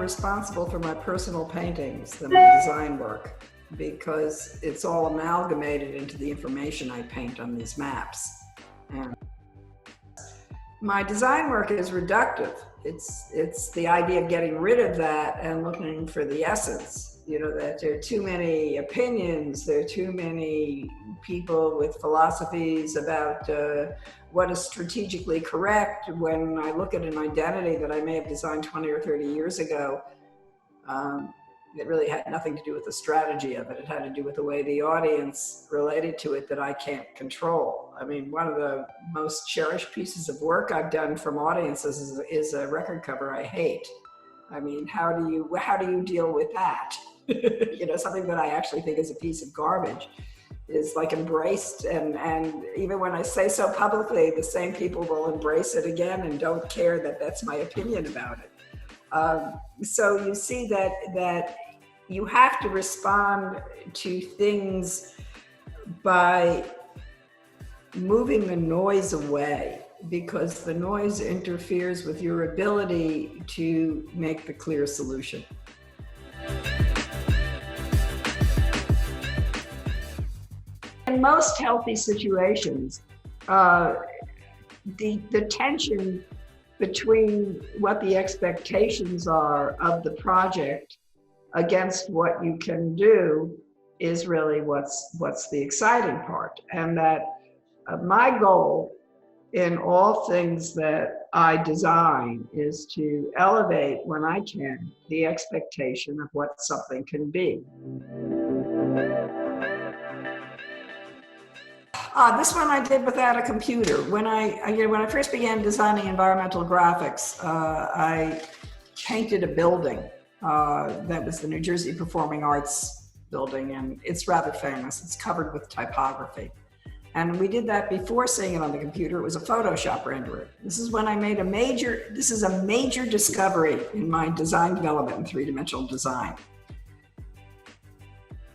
responsible for my personal paintings than my design work, because it's all amalgamated into the information I paint on these maps. And my design work is reductive. It's the idea of getting rid of that and looking for the essence. You know, that there are too many opinions, there are too many people with philosophies about what is strategically correct. When I look at an identity that I may have designed 20 or 30 years ago, it really had nothing to do with the strategy of it. It had to do with the way the audience related to it that I can't control. I mean, one of the most cherished pieces of work I've done from audiences is a record cover I hate. I mean, how do you deal with that? You know, something that I actually think is a piece of garbage is like embraced, and even when I say so publicly, the same people will embrace it again and don't care that that's my opinion about it. So you see that you have to respond to things by moving the noise away, because the noise interferes with your ability to make the clear solution. In most healthy situations, the tension between what the expectations are of the project against what you can do is really what's the exciting part. And that my goal in all things that I design is to elevate, when I can, the expectation of what something can be. This one I did without a computer. When I first began designing environmental graphics, I painted a building that was the New Jersey Performing Arts building, and it's rather famous. It's covered with typography. And we did that before seeing it on the computer. It was a Photoshop rendering. This is when I made a major discovery in my design development in three-dimensional design.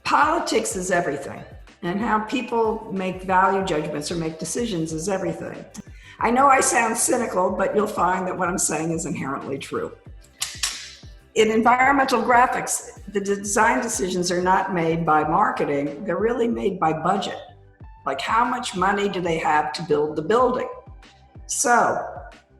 Politics is everything. And how people make value judgments or make decisions is everything. I know I sound cynical, but you'll find that what I'm saying is inherently true. In environmental graphics, the design decisions are not made by marketing, they're really made by budget. Like, how much money do they have to build the building? So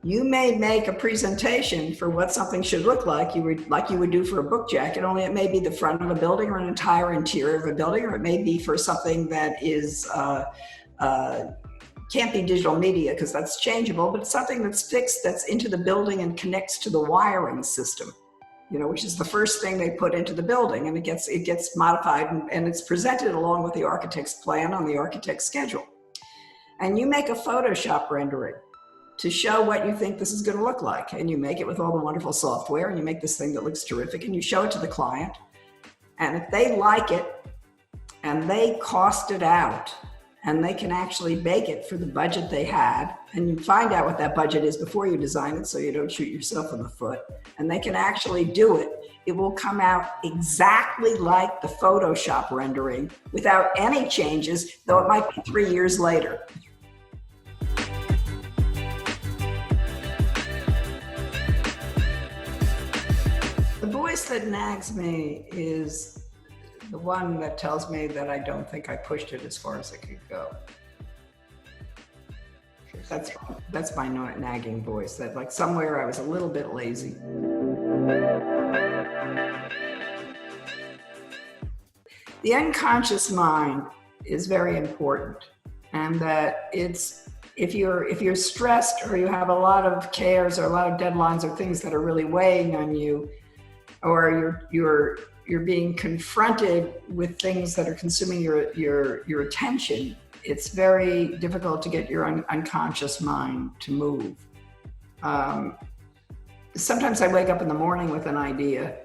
you may make a presentation for what something should look like you would do for a book jacket, only it may be the front of a building or an entire interior of a building, or it may be for something that is can't be digital media because that's changeable, but it's something that's fixed, that's into the building and connects to the wiring system, you know, which is the first thing they put into the building, and it gets modified and it's presented along with the architect's plan on the architect's schedule. And you make a Photoshop rendering to show what you think this is going to look like. And you make it with all the wonderful software, and you make this thing that looks terrific, and you show it to the client. And if they like it and they cost it out and they can actually make it for the budget they had, and you find out what that budget is before you design it so you don't shoot yourself in the foot, and they can actually do it, it will come out exactly like the Photoshop rendering without any changes, though it might be 3 years later. The voice that nags me is the one that tells me that I don't think I pushed it as far as it could go. That's my nagging voice, that like somewhere I was a little bit lazy. The unconscious mind is very important, and that if you're stressed or you have a lot of cares or a lot of deadlines or things that are really weighing on you, or you're being confronted with things that are consuming your attention, it's very difficult to get your unconscious mind to move. Sometimes I wake up in the morning with an idea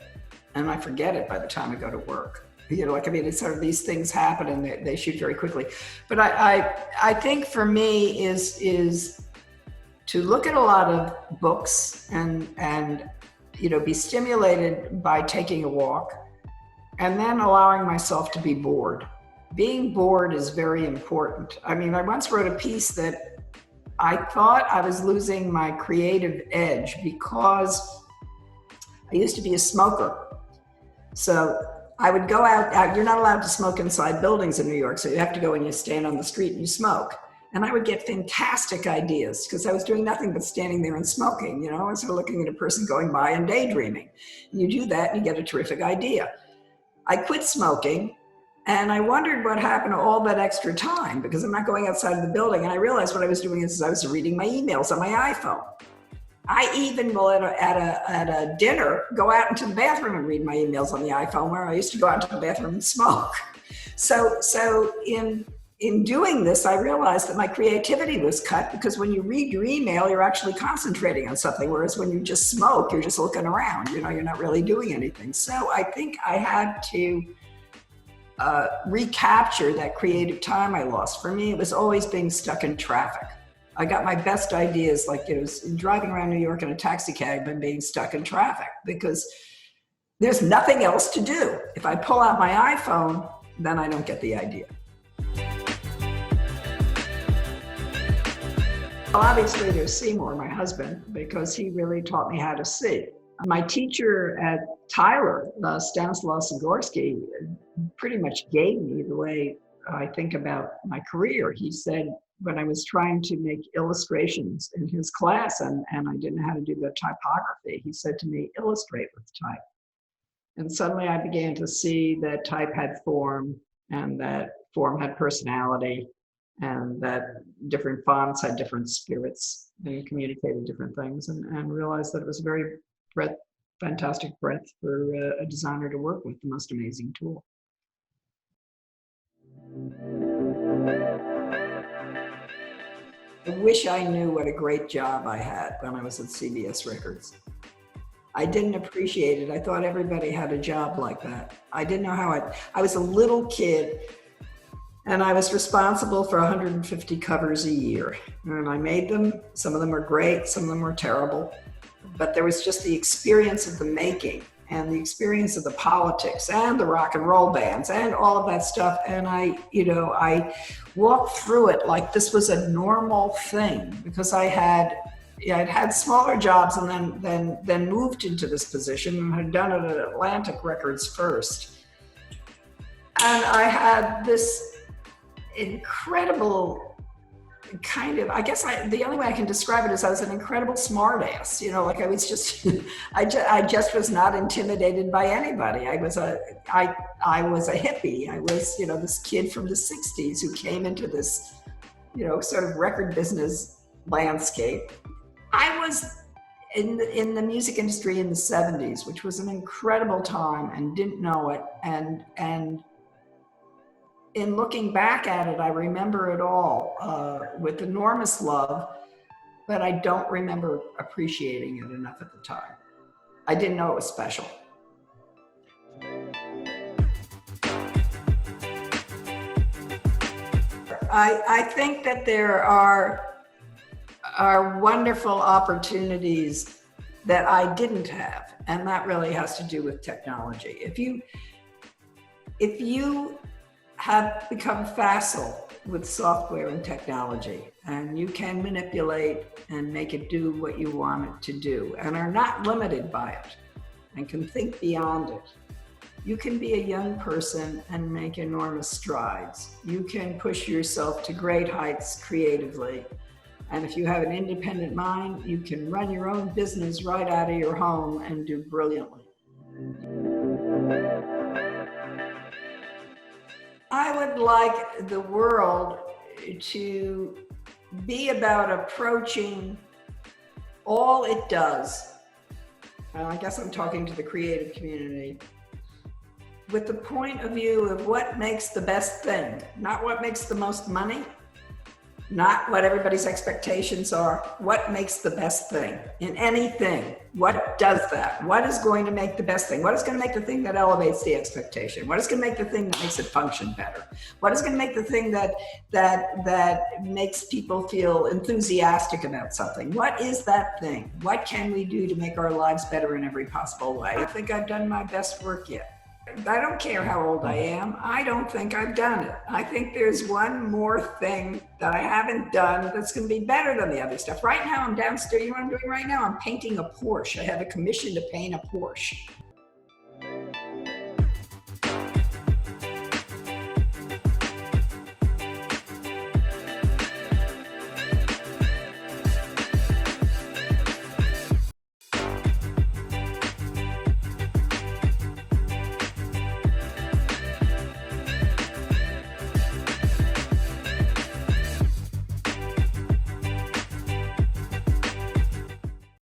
and I forget it by the time I go to work. You know, like, I mean, it's sort of, these things happen and they shoot very quickly. But I think for me is to look at a lot of books and you know, be stimulated by taking a walk, and then allowing myself to be bored. Being bored is very important. I mean, I once wrote a piece that I thought I was losing my creative edge because I used to be a smoker. So I would go out, you're not allowed to smoke inside buildings in New York, so you have to go and you stand on the street and you smoke. And I would get fantastic ideas because I was doing nothing but standing there and smoking, instead of looking at a person going by and daydreaming. And you do that and you get a terrific idea. I quit smoking and I wondered what happened to all that extra time because I'm not going outside of the building. And I realized what I was doing is I was reading my emails on my iPhone. I even will at a dinner go out into the bathroom and read my emails on the iPhone, where I used to go out to the bathroom and smoke. So in doing this, I realized that my creativity was cut because when you read your email, you're actually concentrating on something. Whereas when you just smoke, you're just looking around, you're not really doing anything. So I think I had to recapture that creative time I lost. For me, it was always being stuck in traffic. I got my best ideas like it was driving around New York in a taxi cab and being stuck in traffic because there's nothing else to do. If I pull out my iPhone, then I don't get the idea. Well, obviously there's Seymour, my husband, because he really taught me how to see. My teacher at Tyler, Stanislaw Sigorsky, pretty much gave me the way I think about my career. He said, when I was trying to make illustrations in his class and I didn't know how to do the typography, he said to me, illustrate with type. And suddenly I began to see that type had form and that form had personality and that different fonts had different spirits and communicated different things and realized that it was a very fantastic breadth for a designer to work with, the most amazing tool. I wish I knew what a great job I had when I was at CBS Records. I didn't appreciate it. I thought everybody had a job like that. I didn't know how I was a little kid and I was responsible for 150 covers a year. And I made them. Some of them were great, some of them were terrible. But there was just the experience of the making and the experience of the politics and the rock and roll bands and all of that stuff. And I walked through it like this was a normal thing because I'd had smaller jobs and then moved into this position and had done it at Atlantic Records first. And I had this incredible kind of, the only way I can describe it is I was an incredible smartass, like I was just, I just was not intimidated by anybody. I was a hippie. I was, this kid from the 60s who came into this, sort of record business landscape. I was in the music industry in the 70s, which was an incredible time and didn't know it. And in looking back at it, I remember it all with enormous love, but I don't remember appreciating it enough at the time. I didn't know it was special. I think that there are wonderful opportunities that I didn't have, and that really has to do with technology. If you have become facile with software and technology, and you can manipulate and make it do what you want it to do, and are not limited by it, and can think beyond it, you can be a young person and make enormous strides. You can push yourself to great heights creatively. And if you have an independent mind, you can run your own business right out of your home and do brilliantly. I would like the world to be about approaching all it does, and I guess I'm talking to the creative community, with the point of view of what makes the best thing, not what makes the most money, not what everybody's expectations are, what makes the best thing in anything. What does that? What is going to make the best thing? What is going to make the thing that elevates the expectation? What is going to make the thing that makes it function better? What is going to make the thing that makes people feel enthusiastic about something? What is that thing? What can we do to make our lives better in every possible way? I think I've done my best work yet. I don't care how old I am. I don't think I've done it. I think there's one more thing that I haven't done that's going to be better than the other stuff. Right now, I'm downstairs. You know what I'm doing right now? I'm painting a Porsche. I have a commission to paint a Porsche.